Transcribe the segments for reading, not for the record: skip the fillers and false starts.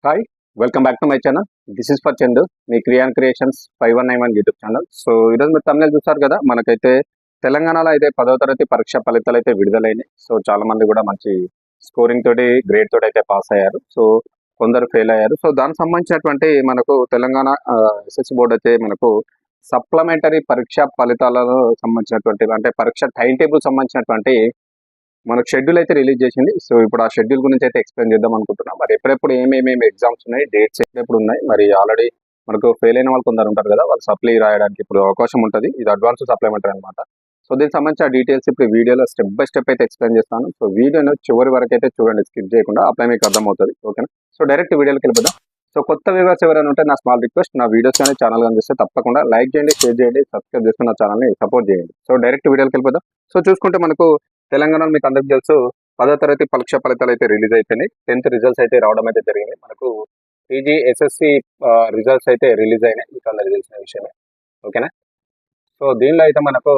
Hi, welcome back to my channel. This is for Chandu, మీ క్రియాన్ creations 5191 YouTube channel. So ఈరోజు మీరు తమిళ చూస్తారు కదా, మనకైతే తెలంగాణలో అయితే 10వ తరగతి పరీక్ష ఫలితాలు అయితే విడుదలైనాయి. సో చాలా మంది కూడా మంచి స్కోరింగ్ తోటి గ్రేడ్ తోటి అయితే పాస్ అయ్యారు. సో కొందరు ఫెయిల్ అయ్యారు. సో దానికి సంబంధించినటువంటి మనకు తెలంగాణ ఎస్ఎస్సి బోర్డు అయితే మనకు సప్లిమెంటరీ పరీక్ష ఫలితాలకు సంబంధించినటువంటి అంటే పరీక్ష టైం టేబుల్ సంబంధించినటువంటి మనకు షెడ్యూల్ అయితే రిలీజ్ చేసింది. సో ఇప్పుడు ఆ షెడ్యూల్ గురించి అయితే ఎక్స్ప్లెయిన్ చేద్దాం అనుకుంటున్నాం. మరి ఎప్పుడెప్పుడు ఏమేమి ఎగ్జామ్స్ ఉన్నాయి, డేట్స్ ఎప్పుడెప్పుడు ఉన్నాయి, మరి ఆల్రెడీ మనకు ఫెయిల్ అయిన వాళ్ళు కొందరు ఉంటారు కదా, వాళ్ళు సప్లై రాయడానికి ఇప్పుడు అవకాశం ఉంటుంది. ఇది అడ్వాన్స్ సప్లిమెంటరీ అనమాట. సో దీనికి సంబంధించిన డీటెయిల్స్ ఇప్పుడు వీడియోలో స్టెప్ బై స్టెప్ అయితే ఎక్స్ప్లెయిన్ చేస్తాను. సో వీడియోను చివరి వరకు అయితే చూడండి, స్కిప్ చేయకుండా. అప్పుడే మీకు అర్థమవుతుంది. ఓకేనా? సో డైరెక్ట్ వీడియోకి వెళ్ళిపోదాం. సో కొత్త వ్యూవర్స్ ఎవరైనా ఉంటే నా స్మాల్ రిక్వెస్ట్, నా వీడియోస్ కానీ ఛానల్ కనిపిస్తే తప్పకుండా లైక్ చేయండి, షేర్ చేయండి, సబ్స్క్రైబ్ చేసుకున్న ఛానల్ని సపోర్ట్ చేయండి. సో డైరెక్ట్ వీడియోకి వెళ్ళిపోదాం. సో చూసుకుంటే మనకు తెలంగాణలో మీకు అందరికీ తెలుసు 10వ తరగతి పరీక్ష ఫలితాలు అయితే రిలీజ్ అయిపోయినాయి. 10th రిజల్ట్స్ అయితే రావడం అయితే జరిగింది. మనకు పీజీ ఎస్ఎస్సి రిజల్ట్స్ అయితే రిలీజ్ అయినాయి, మీకు అందరికి తెలిసిన విషయమే. ఓకేనా? సో దీనిలో అయితే మనకు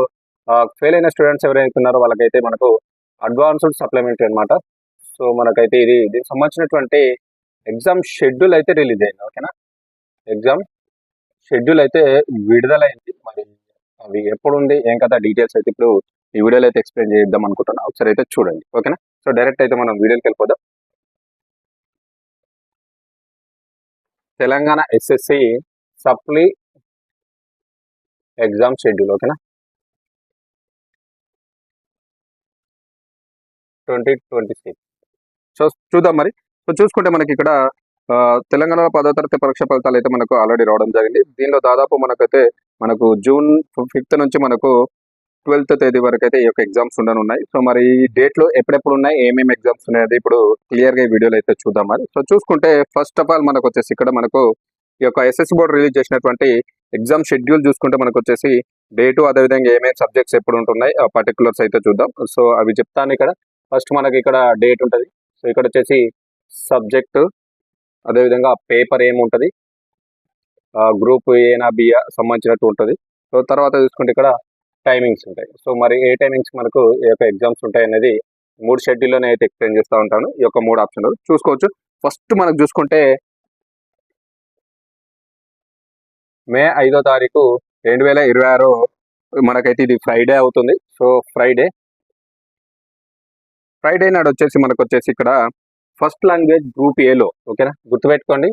ఫెయిల్ అయిన స్టూడెంట్స్ ఎవరైతే ఉన్నారో వాళ్ళకైతే మనకు అడ్వాన్స్డ్ సప్లిమెంటరీ అనమాట. సో మనకైతే దీనికి సంబంధించినటువంటి ఎగ్జామ్ షెడ్యూల్ అయితే రిలీజ్ అయింది. ఓకేనా? ఎగ్జామ్ షెడ్యూల్ అయితే విడుదలైంది. మరి అవి ఎప్పుడు ఉంది ఏం కదా డీటెయిల్స్ అయితే ఇప్పుడు ఈ వీడియోలో అయితే ఎక్స్ప్లెయిన్ చేద్దాం అనుకుంటున్నా. ఒకసారి అయితే చూడండి. ఓకేనా? సో డైరెక్ట్ అయితే మనం వీడియోకి వెళ్ళిపోదాం. Telangana SSC supply exam schedule. ఓకేనా? 2026. సో చూద్దాం మరి. సో చూసుకుంటే మనకి ఇక్కడ తెలంగాణలో 10వ తరగతి పరీక్ష ఫలితాలు అయితే మనకు ఆల్రెడీ రావడం జరిగింది. దీనిలో దాదాపు మనకు June 5th నుంచి మనకు 12th తేదీ వరకు అయితే ఈ యొక్క ఎగ్జామ్స్ ఉండనున్నాయి. సో మరి ఈ డేట్లు ఎప్పుడెప్పుడు ఉన్నాయి, ఏమేమి ఎగ్జామ్స్ ఉన్నాయి ఇప్పుడు క్లియర్గా ఈ వీడియోలో అయితే చూద్దాం మరి. సో చూసుకుంటే ఫస్ట్ ఆఫ్ ఆల్ మనకు వచ్చేసి ఇక్కడ మనకు ఈ యొక్క ఎస్ఎస్సి బోర్డు రిలీజ్ చేసినటువంటి ఎగ్జామ్ షెడ్యూల్ చూసుకుంటే మనకు వచ్చేసి డేటు, అదేవిధంగా ఏమేమి సబ్జెక్ట్స్ ఎప్పుడు ఉంటున్నాయి ఆ పర్టికులర్స్ అయితే చూద్దాం. సో అవి చెప్తాను. ఇక్కడ ఫస్ట్ మనకి ఇక్కడ డేట్ ఉంటుంది. సో ఇక్కడ వచ్చేసి సబ్జెక్టు, అదేవిధంగా పేపర్ ఏముంటుంది, గ్రూప్ ఏనా బియా సంబంధించినట్టు ఉంటుంది. సో తర్వాత చూసుకుంటే ఇక్కడ టైమింగ్స్ ఉంటాయి. సో మరి ఏ టైమింగ్స్ మనకు ఈ యొక్క ఎగ్జామ్స్ ఉంటాయి అనేది 3 షెడ్యూల్లోనే అయితే ఎక్స్ప్లెయిన్ చేస్తూ ఉంటాను. ఈ యొక్క 3 ఆప్షన్లు చూసుకోవచ్చు. ఫస్ట్ మనకు చూసుకుంటే మే 5వ తారీఖు 2026 మనకైతే ఇది ఫ్రైడే అవుతుంది. సో ఫ్రైడే నాడు వచ్చేసి మనకు వచ్చేసి ఇక్కడ ఫస్ట్ లాంగ్వేజ్ గ్రూప్ ఏలో, ఓకేనా, గుర్తుపెట్టుకోండి.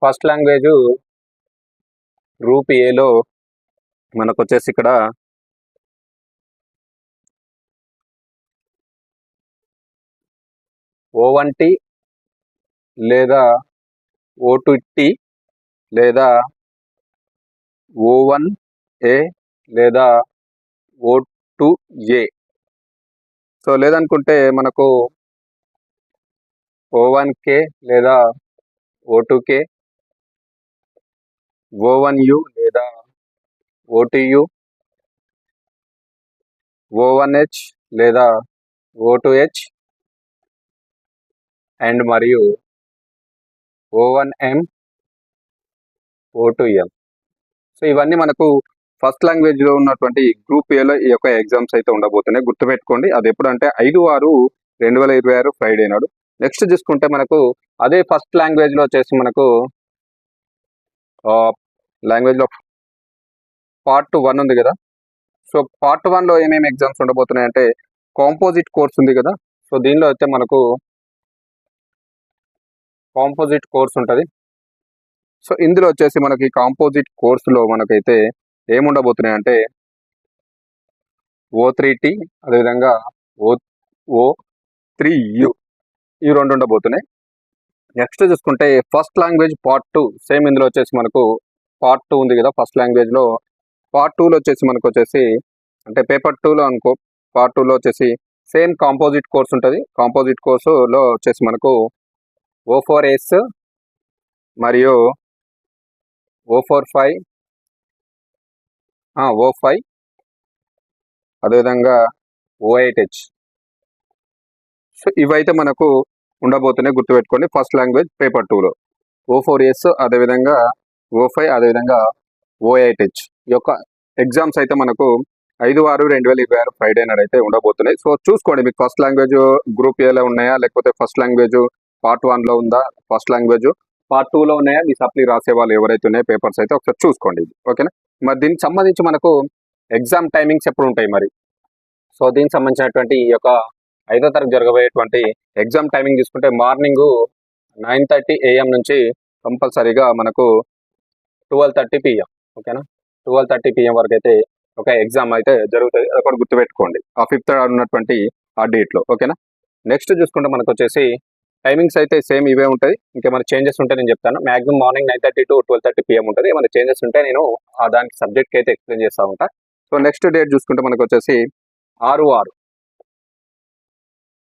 ఫస్ట్ లాంగ్వేజ్ గ్రూప్ ఏలో మనకు వచ్చేసి ఇక్కడ O1T లేదా O2T లేదా O1A లేదా O2A. సో లేదనుకుంటే మనకు O1K లేదా O2K, O1U లేదా O2U, O1H లేదా O2H అండ్ మరియు O1M, O2M. సో ఇవన్నీ మనకు ఫస్ట్ లాంగ్వేజ్లో ఉన్నటువంటి గ్రూప్ ఏలో ఈ యొక్క ఎగ్జామ్స్ అయితే ఉండబోతున్నాయి. గుర్తుపెట్టుకోండి. అది ఎప్పుడు అంటే 5/6/2026 ఫ్రైడే నాడు. నెక్స్ట్ చూసుకుంటే మనకు అదే ఫస్ట్ లాంగ్వేజ్లో వచ్చేసి మనకు లాంగ్వేజ్లో పార్ట్ 1 ఉంది కదా. సో పార్ట్ 1లో ఏమేమి ఎగ్జామ్స్ ఉండబోతున్నాయి అంటే కాంపోజిట్ కోర్స్ ఉంది కదా. సో దీనిలో అయితే మనకు కాంపోజిట్ కోర్స్ ఉంటుంది. సో ఇందులో వచ్చేసి మనకి కాంపోజిట్ కోర్సులో మనకైతే ఏముండబోతున్నాయి అంటే O3T, అదేవిధంగా O3U, ఈ 2 ఉండబోతున్నాయి. నెక్స్ట్ చూసుకుంటే ఫస్ట్ లాంగ్వేజ్ పార్ట్ 2, సేమ్ ఇందులో వచ్చేసి మనకు పార్ట్ 2 ఉంది కదా. ఫస్ట్ లాంగ్వేజ్లో పార్ట్ 2లో వచ్చేసి మనకు వచ్చేసి అంటే పేపర్ 2లో అనుకో, పార్ట్ 2లో వచ్చేసి సేమ్ కాంపోజిట్ కోర్స్ ఉంటుంది. కాంపోజిట్ కోర్సులో వచ్చేసి మనకు O4S మరియు O45, O5, అదేవిధంగా O8H. సో ఇవైతే మనకు ఉండబోతున్నాయి. గుర్తుపెట్టుకోండి. ఫస్ట్ లాంగ్వేజ్ పేపర్ 2లో O4S, అదేవిధంగా O5, అదేవిధంగా O8H ఈ యొక్క ఎగ్జామ్స్ అయితే మనకు 5/6/2026 ఫ్రైడే నాడు అయితే ఉండబోతున్నాయి. సో చూసుకోండి, మీకు ఫస్ట్ లాంగ్వేజ్ గ్రూప్ ఏలో ఉన్నాయా, లేకపోతే ఫస్ట్ లాంగ్వేజ్ పార్ట్ 1లో ఉందా ఫస్ట్ లాంగ్వేజ్, పార్ట్ 2లో ఉన్నాయా మీ సప్లీ రాసే వాళ్ళు ఎవరైతే ఉన్నాయో పేపర్స్ అయితే ఒకసారి చూసుకోండి ఇది. ఓకేనా. మరి దీనికి సంబంధించి మనకు ఎగ్జామ్ టైమింగ్స్ ఎప్పుడు ఉంటాయి మరి? సో దీనికి సంబంధించినటువంటి ఈ యొక్క 5వ తరగతి జరగబోయేటువంటి ఎగ్జామ్ టైమింగ్ తీసుకుంటే మార్నింగ్ 9:30 AM నుంచి కంపల్సరీగా మనకు 12:30 PM. ఓకేనా. 12:30 PM వరకు అయితే ఒక ఎగ్జామ్ అయితే జరుగుతుంది. అది కూడా గుర్తుపెట్టుకోండి ఆ 5th ఉన్నటువంటి ఆ డేట్లో. ఓకేనా. నెక్స్ట్ చూసుకుంటే మనకు వచ్చేసి టైమింగ్స్ అయితే సేమ్ ఇవే ఉంటాయి. ఇంకేమైనా చేంజెస్ ఉంటే నేను చెప్తాను. మాక్సిమం మార్నింగ్ 9:30 to 12:30 PM ఉంటుంది. ఏమైనా చేంజెస్ ఉంటే నేను దానికి సబ్జెక్ట్కి అయితే ఎక్స్ప్లెయిన్ చేస్తూ ఉంటా. సో నెక్స్ట్ డేట్ చూసుకుంటే మనకు వచ్చేసి 6/6.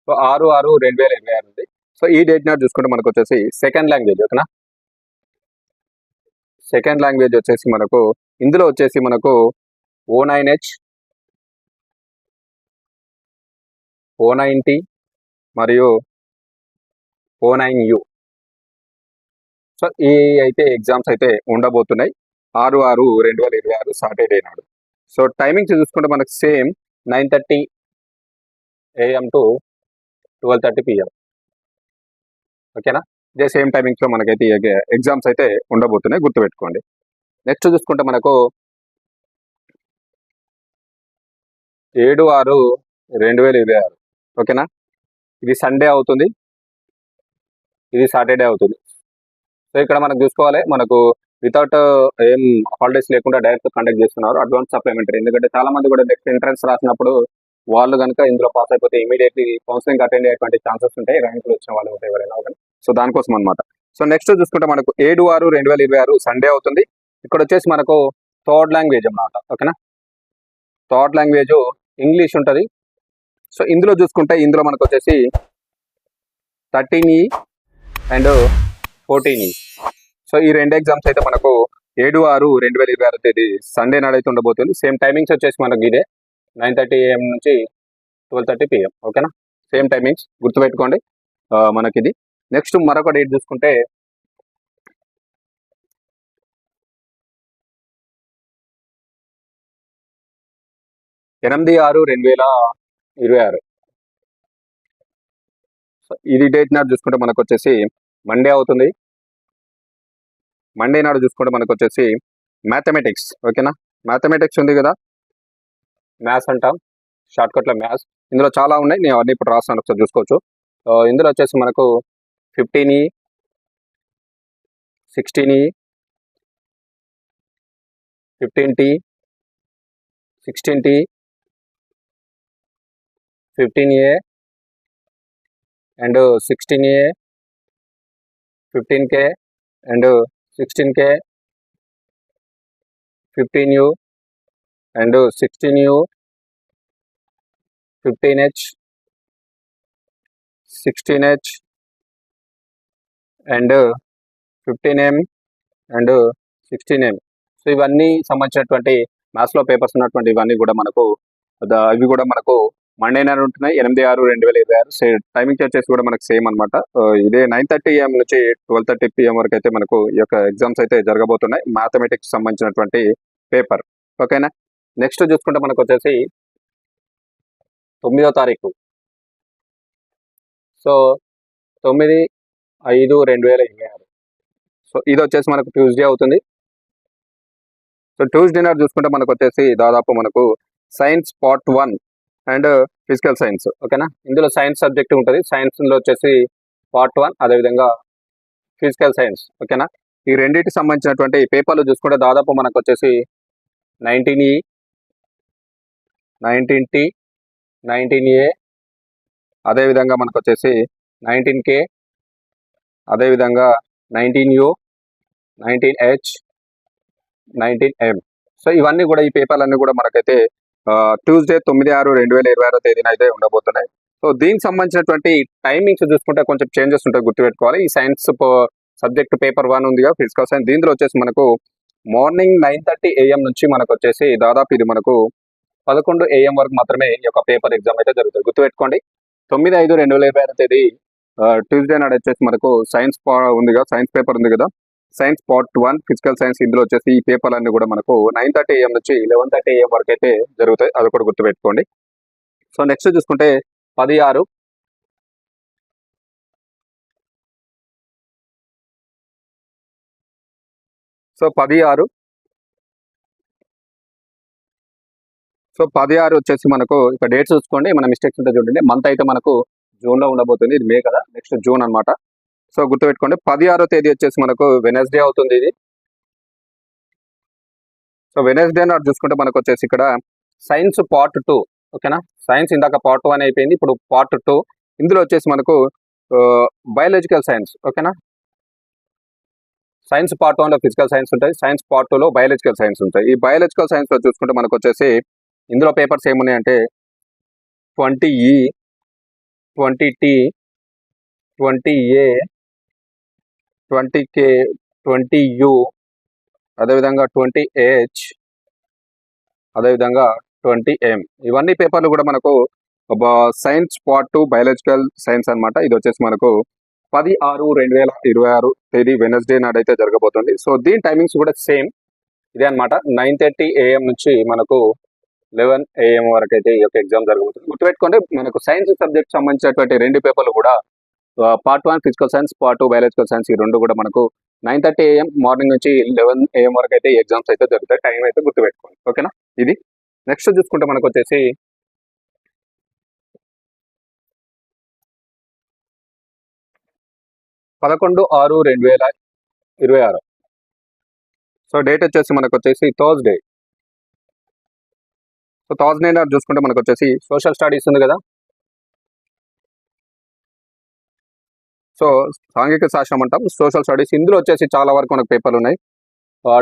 సో 6/6/2026 ఉంది. సో ఈ డేట్ నాట్ చూసుకుంటే మనకు వచ్చేసి సెకండ్ లాంగ్వేజ్. ఓకేనా. సెకండ్ లాంగ్వేజ్ వచ్చేసి మనకు ఇందులో వచ్చేసి మనకు O9H, O90 మరియు O9U. సో ఈ అయితే ఎగ్జామ్స్ అయితే ఉండబోతున్నాయి 6/6/2026 సాటర్డే నాడు. సో టైమింగ్స్ చూసుకుంటే మనకు సేమ్ 9:30 AM to 12:30 PM. ఓకేనా. ఇదే సేమ్ టైమింగ్స్లో మనకైతే ఎగ్జామ్స్ అయితే ఉండబోతున్నాయి, గుర్తుపెట్టుకోండి. నెక్స్ట్ చూసుకుంటే మనకు 7/6/2026. ఓకేనా. ఇది సండే అవుతుంది, ఇది సాటర్డే అవుతుంది. సో ఇక్కడ మనకు చూసుకోవాలి, మనకు వితౌట్ ఏం హాలిడేస్ లేకుండా డైరెక్ట్ కండక్ట్ చేస్తున్నారు అడ్వాన్స్ సప్లిమెంటరీ. ఎందుకంటే చాలా మంది కూడా నెక్స్ట్ ఎంట్రన్స్ రాసినప్పుడు వాళ్ళు కనుక ఇందులో పాస్ అయిపోతే ఇమీడియట్లీ కౌన్సిలింగ్ అటెండ్ అయ్యేటువంటి ఛాన్సెస్ ఉంటాయి, ర్యాంకులు వచ్చిన వాళ్ళు ఉంటాయి ఎవరైనా. ఓకే. సో దానికోసం అనమాట. సో నెక్స్ట్ చూసుకుంటే మనకు 7/6/2026 సండే అవుతుంది. ఇక్కడ వచ్చేసి మనకు థర్డ్ లాంగ్వేజ్ అన్నమాట. ఓకేనా. థర్డ్ లాంగ్వేజ్ ఇంగ్లీష్ ఉంటుంది. సో ఇందులో చూసుకుంటే ఇందులో మనకు వచ్చేసి 13E అండ్ 14E. సో ఈ రెండు ఎగ్జామ్స్ అయితే మనకు 7/6/2026 తేదీ సండే నాడైతే ఉండబోతుంది. సేమ్ టైమింగ్స్ వచ్చేసి మనకు ఇదే 9:30 AM నుంచి 12:30 PM. ఓకేనా. సేమ్ టైమింగ్స్ గుర్తుపెట్టుకోండి మనకి ఇది. నెక్స్ట్ మరొక డేట్ చూసుకుంటే 8/6/2026. సో ఇది డేట్ నాడు చూసుకుంటే మనకు వచ్చేసి మండే అవుతుంది. మండే నాడు చూసుకుంటే మనకు వచ్చేసి మ్యాథమెటిక్స్. ఓకేనా. మ్యాథమెటిక్స్ ఉంది కదా, మ్యాథ్స్ అంటాం షార్ట్కట్లో మ్యాథ్స్. ఇందులో చాలా ఉన్నాయి, నేను అవన్నీ ఇప్పుడు రాస్తాను, ఒకసారి చూసుకోవచ్చు. ఇందులో వచ్చేసి మనకు 15E, 16E, 15T, 16T, 15A and 16A, 15K and 16K, 15U and 16U, 15H, 16H and 15M and 16M. So ఇవన్నీ సంబంధించినటువంటి మ్యాథ్స్లో పేపర్స్ ఉన్నటువంటి ఇవన్నీ కూడా మనకు ఇవి కూడా మనకు మండే నాడు ఉంటున్నాయి 8/6/2026. టైమింగ్ వచ్చేసి కూడా మనకు సేమ్ అనమాట. ఇదే 9:30 AM నుంచి 12:30 PM వరకు అయితే మనకు ఈ యొక్క ఎగ్జామ్స్ అయితే జరగబోతున్నాయి మ్యాథమెటిక్స్ సంబంధించినటువంటి పేపర్. ఓకేనా. నెక్స్ట్ చూసుకుంటే మనకు వచ్చేసి 9వ తారీఖు. సో 9/5/2026. సో ఇది వచ్చేసి మనకు ట్యూస్డే అవుతుంది. సో ట్యూస్డే నాడు చూసుకుంటే మనకు వచ్చేసి దాదాపు మనకు science part 1 and physical science. ఓకేనా. ఇందులో సైన్స్ సబ్జెక్ట్ ఉంటుంది. సైన్స్లో వచ్చేసి పార్ట్ 1, అదేవిధంగా ఫిజికల్ సైన్స్. ఓకేనా. ఈ రెండింటికి సంబంధించినటువంటి పేపర్లు చూసుకుంటే దాదాపు మనకు వచ్చేసి 19E, 19T, 19A, అదేవిధంగా మనకు వచ్చేసి 19K, అదేవిధంగా 19U, 19H, 19M. సో ఇవన్నీ కూడా ఈ పేపర్లన్నీ కూడా మనకైతే ట్యూస్డే 9/6/2026 తేదీన అయితే ఉండబోతున్నాయి. సో దీనికి సంబంధించినటువంటి టైమింగ్స్ చూసుకుంటే కొంచెం చేంజెస్ ఉంటాయి, గుర్తుపెట్టుకోవాలి. ఈ సైన్స్ సబ్జెక్ట్ పేపర్ 1 ఉందిగా ఫిజికల్ సైన్స్, దీంట్లో వచ్చేసి మనకు మార్నింగ్ 9:30 AM నుంచి మనకు వచ్చేసి దాదాపు ఇది మనకు 11 AM వరకు మాత్రమే ఈ యొక్క పేపర్ ఎగ్జామ్ అయితే జరుగుతుంది, గుర్తుపెట్టుకోండి. 9/5/2026 తేదీ ట్యూస్డే నాడు వచ్చేసి మనకు సైన్స్ ఉందిగా, సైన్స్ పేపర్ ఉంది కదా, సైన్స్ పార్ట్ 1 ఫిజికల్ సైన్స్. ఇందులో వచ్చేసి ఈ పేపర్లన్నీ కూడా మనకు 9:30 AM నుంచి 11:30 AM వరకు అయితే జరుగుతాయి, అది కూడా గుర్తుపెట్టుకోండి. సో నెక్స్ట్ చూసుకుంటే 10/6 సో 10/6. సో 10/6 వచ్చేసి మనకు ఇక్కడ డేట్స్ చూసుకోండి, మన మిస్టేక్స్ ఉంటే చూడండి. మంత్ అయితే మనకు జూన్లో ఉండబోతుంది, ఇది మే కదా, నెక్స్ట్ జూన్ అనమాట. సో గుర్తుపెట్టుకోండి 16వ తేదీ వచ్చేసి మనకు వెనస్డే అవుతుంది ఇది. సో వెనస్డే నాడు చూసుకుంటే మనకు వచ్చేసి ఇక్కడ సైన్స్ పార్ట్ 2, ఓకేనా. సైన్స్ ఇందాక పార్ట్ 1 అయిపోయింది, ఇప్పుడు పార్ట్ 2. ఇందులో వచ్చేసి మనకు బయాలజికల్ సైన్స్, ఓకేనా. సైన్స్ పార్ట్ 1లో ఫిజికల్ సైన్స్ ఉంటాయి, సైన్స్ పార్ట్ 2లో బయాలజికల్ సైన్స్ ఉంటాయి. ఈ బయాలజికల్ సైన్స్లో చూసుకుంటే మనకు వచ్చేసి ఇందులో papers ఏమున్నాయంటే 20E, 20T, 20A, 20K, 20U, అదేవిధంగా 20H, అదేవిధంగా 20M. ఇవన్నీ పేపర్లు కూడా మనకు సైన్స్ పార్ట్ 2 బయాలజికల్ సైన్స్ అనమాట. ఇది వచ్చేసి మనకు 10/6/2026 తేదీ వెనస్డే నాడైతే జరగబోతుంది. సో దీని టైమింగ్స్ కూడా సేమ్ ఇదే అనమాట. 9:30 AM నుంచి మనకు 11 AM వరకు అయితే ఈ యొక్క ఎగ్జామ్ జరగబోతుంది. గుర్తుపెట్టుకోండి మనకు సైన్స్ సబ్జెక్ట్ సంబంధించినటువంటి 2 పేపర్లు కూడా part 1 physical science, part 2 biological science, ఈ 2 కూడా మనకు 9:30 AM మార్నింగ్ నుంచి 11 AM వరకు అయితే ఎగ్జామ్స్ అయితే జరుగుతాయి. టైం అయితే గుర్తుపెట్టుకోండి, ఓకేనా. ఇది నెక్స్ట్ చూసుకుంటే మనకు వచ్చేసి 11/6/2026. సో డేట్ వచ్చేసి మనకు వచ్చేసి థర్స్డే. సో థర్స్డే నాడు చూసుకుంటే మనకు వచ్చేసి సోషల్ స్టడీస్ ఉంది కదా. సో సాంఘిక శాస్త్రం అంటాం, సోషల్ స్టడీస్. ఇందులో వచ్చేసి చాలా వరకు మనకు పేపర్లు ఉన్నాయి.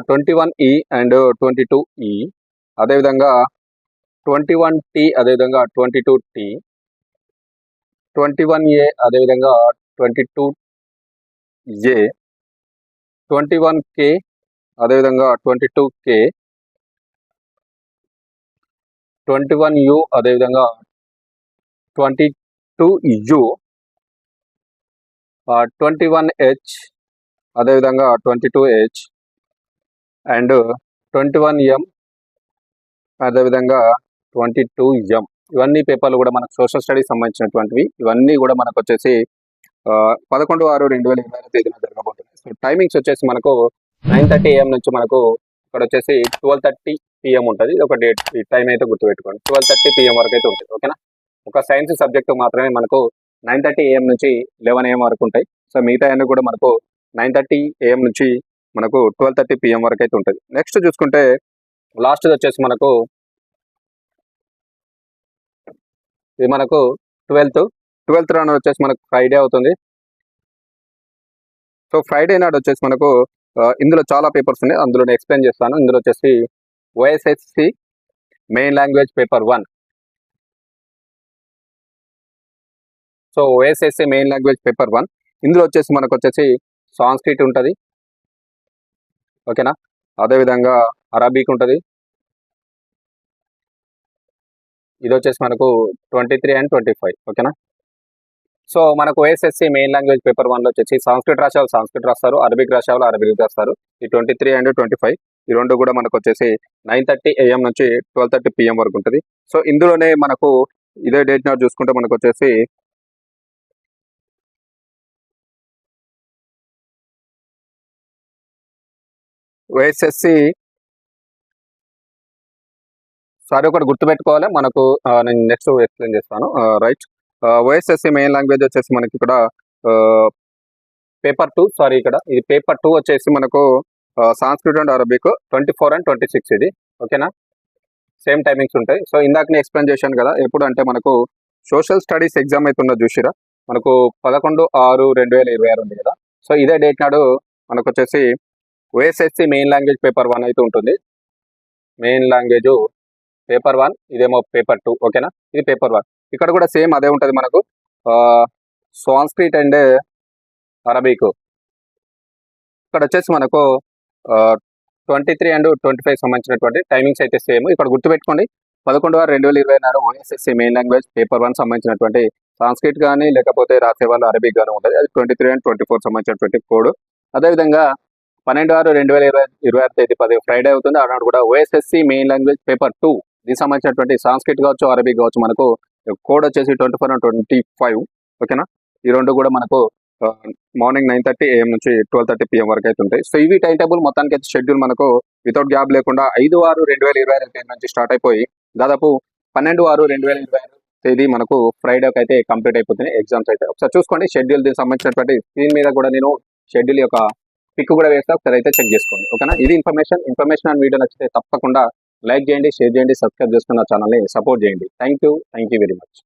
21E అండ్ 22E, అదేవిధంగా 21T, అదేవిధంగా 22T, 21A, అదేవిధంగా 22A, 21K, అదేవిధంగా 22K, 21U, అదేవిధంగా 22U, 21H, అదేవిధంగా 22H, అండ్ 21M, అదేవిధంగా 22M. ఇవన్నీ పేపర్లు కూడా మనకు సోషల్ స్టడీస్ సంబంధించినటువంటివి. ఇవన్నీ కూడా మనకు వచ్చేసి 11/6/2026 తేదీన జరగబోతున్నాయి. సో టైమింగ్స్ వచ్చేసి మనకు 9:30 AM నుంచి మనకు ఇక్కడ వచ్చేసి 12:30 PM ఉంటుంది. ఒక డేట్, ఈ టైం అయితే గుర్తుపెట్టుకోండి. 12:30 PM వరకు అయితే ఉంటుంది, ఓకేనా. ఒక సైన్స్ సబ్జెక్టు మాత్రమే మనకు 9:30 AM నుంచి 11 AM వరకు ఉంటాయి. సో మిగతా అన్ని కూడా మనకు 9:30 AM నుంచి మనకు 12:30 PM వరకు అయితే ఉంటుంది. నెక్స్ట్ చూసుకుంటే లాస్ట్ వచ్చేసి మనకు ఇది మనకు 12th నాడు వచ్చేసి మనకు ఫ్రైడే అవుతుంది. సో ఫ్రైడే నాడు వచ్చేసి మనకు ఇందులో చాలా పేపర్స్ ఉన్నాయి, అందులో నేను ఎక్స్ప్లెయిన్ చేస్తాను. ఇందులో వచ్చేసి OSSC main language paper 1. So OSSC main language paper 1, ఇందులో వచ్చేసి మనకు వచ్చేసి సాంస్క్రిట్ ఉంటుంది, ఓకేనా. అదేవిధంగా అరబిక్ ఉంటుంది. ఇది వచ్చేసి మనకు 23 and 25, ఓకేనా. సో మనకు OSSC మెయిన్ లాంగ్వేజ్ పేపర్ 1లో వచ్చేసి సంస్కృత్ రాసే వాళ్ళు సంస్కృత్ రాస్తారు, అరబిక్ రాసే వాళ్ళు అరబిక్ రాస్తారు. ఈ 23 and 25 ఈ 2 కూడా మనకు వచ్చేసి 9:30 AM నుంచి 12:30 PM వరకు ఉంటుంది. సో ఇందులోనే మనకు ఇదే డేట్ నాడు చూసుకుంటే మనకు వచ్చేసి OSSC సారీ ఒకటి గుర్తుపెట్టుకోవాలి మనకు, నేను నెక్స్ట్ ఎక్స్ప్లెయిన్ చేస్తాను, రైట్. OSSC మెయిన్ లాంగ్వేజ్ వచ్చేసి మనకి ఇక్కడ పేపర్ 2, సారీ ఇక్కడ ఇది పేపర్ 2 వచ్చేసి మనకు సంస్కృత్ అండ్ అరబిక్ 24 and 26 ఇది, ఓకేనా. సేమ్ టైమింగ్స్ ఉంటాయి. సో ఇందాక నేను ఎక్స్ప్లెయిన్ చేశాను కదా, ఎప్పుడు అంటే మనకు సోషల్ స్టడీస్ ఎగ్జామ్ అయితే ఉన్నది చూసిరా, మనకు 11/6/2026 ఉంది కదా. సో ఇదే డేట్ నాడు మనకు వచ్చేసి OSSC మెయిన్ లాంగ్వేజ్ పేపర్ 1 అయితే ఉంటుంది. మెయిన్ లాంగ్వేజ్ పేపర్ 1, ఇదేమో పేపర్ 2, ఓకేనా. ఇది పేపర్ 1. ఇక్కడ కూడా సేమ్ అదే ఉంటుంది మనకు, సాంస్క్రిట్ అండ్ అరబిక్. ఇక్కడ వచ్చేసి మనకు 23 and 25 సంబంధించినటువంటి టైమింగ్స్ అయితే సేమ్. ఇక్కడ గుర్తుపెట్టుకోండి 11/6/2026 OSSC మెయిన్ లాంగ్వేజ్ పేపర్ 1 సంబంధించినటువంటి సాంస్క్రిట్ కానీ లేకపోతే రాసేవాళ్ళు అరబిక్ కానీ ఉంటుంది. అది 23 and 24 సంబంధించినటువంటి కోడ్. అదేవిధంగా 12/6/2026 తేదీ 10 ఫ్రైడే అవుతుంది. అన్నాడు కూడా OSSC మెయిన్ లాంగ్వేజ్ పేపర్ 2 దీనికి సంబంధించినటువంటి సాంస్క్రిట్ కావచ్చు, అరబిక్ కావచ్చు, మనకు కోడ్ వచ్చేసి 24 and 25, ఓకేనా. ఈ 2 కూడా మనకు మార్నింగ్ 9:30 AM నుంచి 12:30 PM వరకు అయితే ఉంటాయి. సో ఇవి టైం టేబుల్ మొత్తానికి అయితే షెడ్యూల్ మనకు వితౌట్ గ్యాప్ లేకుండా 5/6/2025 తేదీ నుంచి స్టార్ట్ అయిపోయి దాదాపు 12/6/2025 తేదీ మనకు ఫ్రైడేకి అయితే కంప్లీట్ అయిపోతున్నాయి ఎగ్జామ్స్ అయితే. ఒకసారి చూసుకోండి షెడ్యూల్, దీనికి సంబంధించినటువంటి స్క్రీన్ మీద కూడా నేను షెడ్యూల్ యొక్క పిక్ కూడా వేస్తా, ఒకసారి అయితే చెక్ చేసుకోండి. ఓకేనా, ఇది ఇన్ఫర్మేషన్ అండ్ వీడియో నచ్చితే తప్పకుండా లైక్ చేయండి, షేర్ చేయండి, సబ్స్క్రైబ్ చేసుకున్న ఛానల్ని సపోర్ట్ చేయండి. Thank you very much.